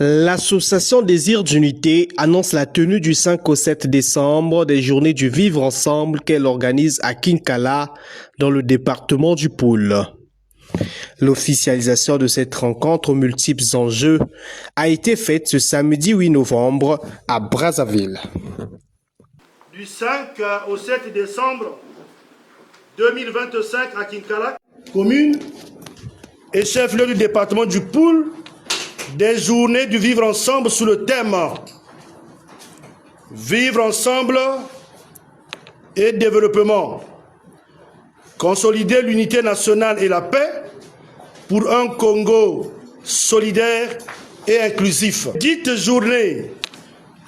L'association Désir d'Unité annonce la tenue du 5 au 7 décembre des journées du Vivre Ensemble qu'elle organise à Kinkala, dans le département du Poul. L'officialisation de cette rencontre aux multiples enjeux a été faite ce samedi 8 novembre à Brazzaville. Du 5 au 7 décembre 2025 à Kinkala, commune et chef-lieu du département du Poul, des journées du Vivre Ensemble sous le thème Vivre Ensemble et développement. Consolider l'unité nationale et la paix pour un Congo solidaire et inclusif. Dite journée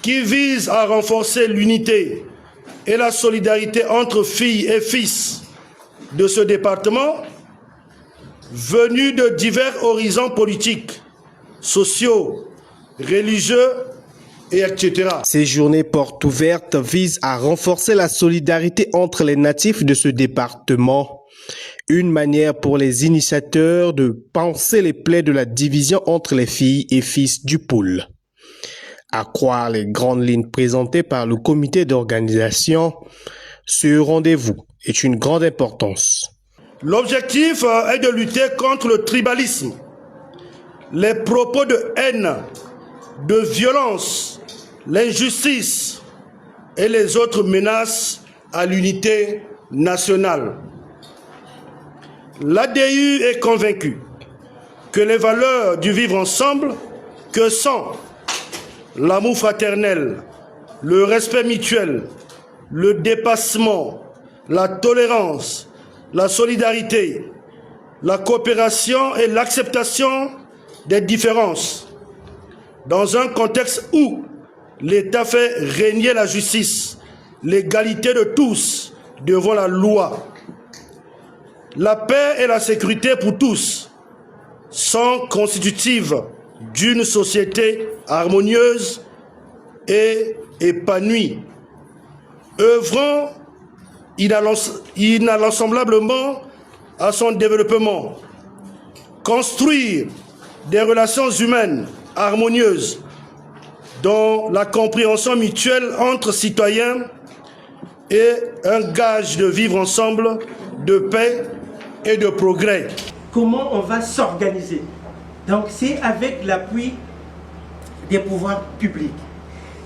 qui vise à renforcer l'unité et la solidarité entre filles et fils de ce département, venus de divers horizons politiques, sociaux, religieux, et etc. Ces journées portes ouvertes visent à renforcer la solidarité entre les natifs de ce département. Une manière pour les initiateurs de panser les plaies de la division entre les filles et fils du Poul. À croire les grandes lignes présentées par le comité d'organisation, ce rendez-vous est une grande importance. L'objectif est de lutter contre le tribalisme, les propos de haine, de violence, l'injustice et les autres menaces à l'unité nationale. L'ADU est convaincu que les valeurs du vivre ensemble, que sont l'amour fraternel, le respect mutuel, le dépassement, la tolérance, la solidarité, la coopération et l'acceptation des différences, dans un contexte où l'État fait régner la justice, l'égalité de tous devant la loi, la paix et la sécurité pour tous sont constitutives d'une société harmonieuse et épanouie. Œuvrant inalsamblablement à son développement, construire des relations humaines harmonieuses dont la compréhension mutuelle entre citoyens est un gage de vivre ensemble, de paix et de progrès. Comment on va s'organiser? Donc c'est avec l'appui des pouvoirs publics.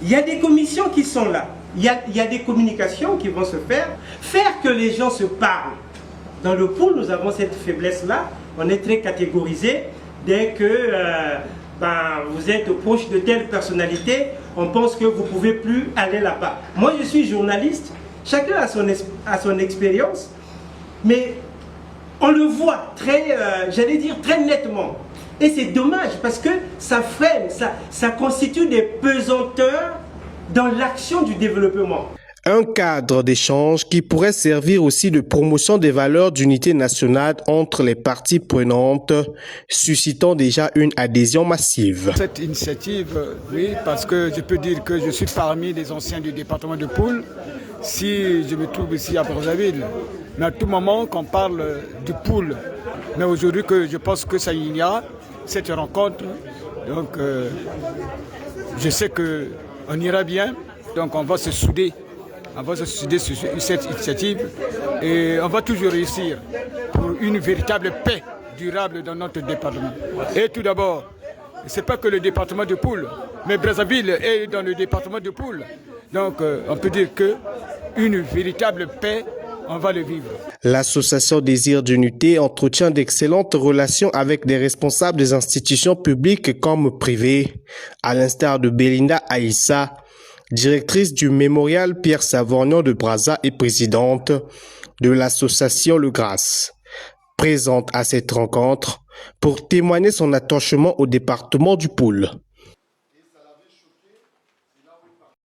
Il y a des commissions qui sont là. Il y a des communications qui vont se faire que les gens se parlent. Dans le Poul, nous avons cette faiblesse-là. On est très catégorisé. Dès que vous êtes proche de telle personnalité, on pense que vous ne pouvez plus aller là-bas. Moi, je suis journaliste. Chacun a son expérience. Mais on le voit très nettement. Et c'est dommage parce que ça freine, ça constitue des pesanteurs dans l'action du développement. Un cadre d'échange qui pourrait servir aussi de promotion des valeurs d'unité nationale entre les parties prenantes, suscitant déjà une adhésion massive. Cette initiative, oui, parce que je peux dire que je suis parmi les anciens du département de Poul, si je me trouve ici à Brazzaville. Mais à tout moment qu'on parle du Poul, mais aujourd'hui que je pense que ça y a, cette rencontre, donc je sais qu'on ira bien, donc on va se souder. On va se souder sur cette initiative et on va toujours réussir pour une véritable paix durable dans notre département. Et tout d'abord, ce n'est pas que le département de Poul, mais Brazzaville est dans le département de Poul. Donc on peut dire qu'une véritable paix, on va le vivre. L'association Désir d'Unité entretient d'excellentes relations avec des responsables des institutions publiques comme privées, à l'instar de Belinda Aïssa, directrice du mémorial Pierre Savorgnan de Brazza et présidente de l'association Le Grasse, présente à cette rencontre pour témoigner son attachement au département du Poul.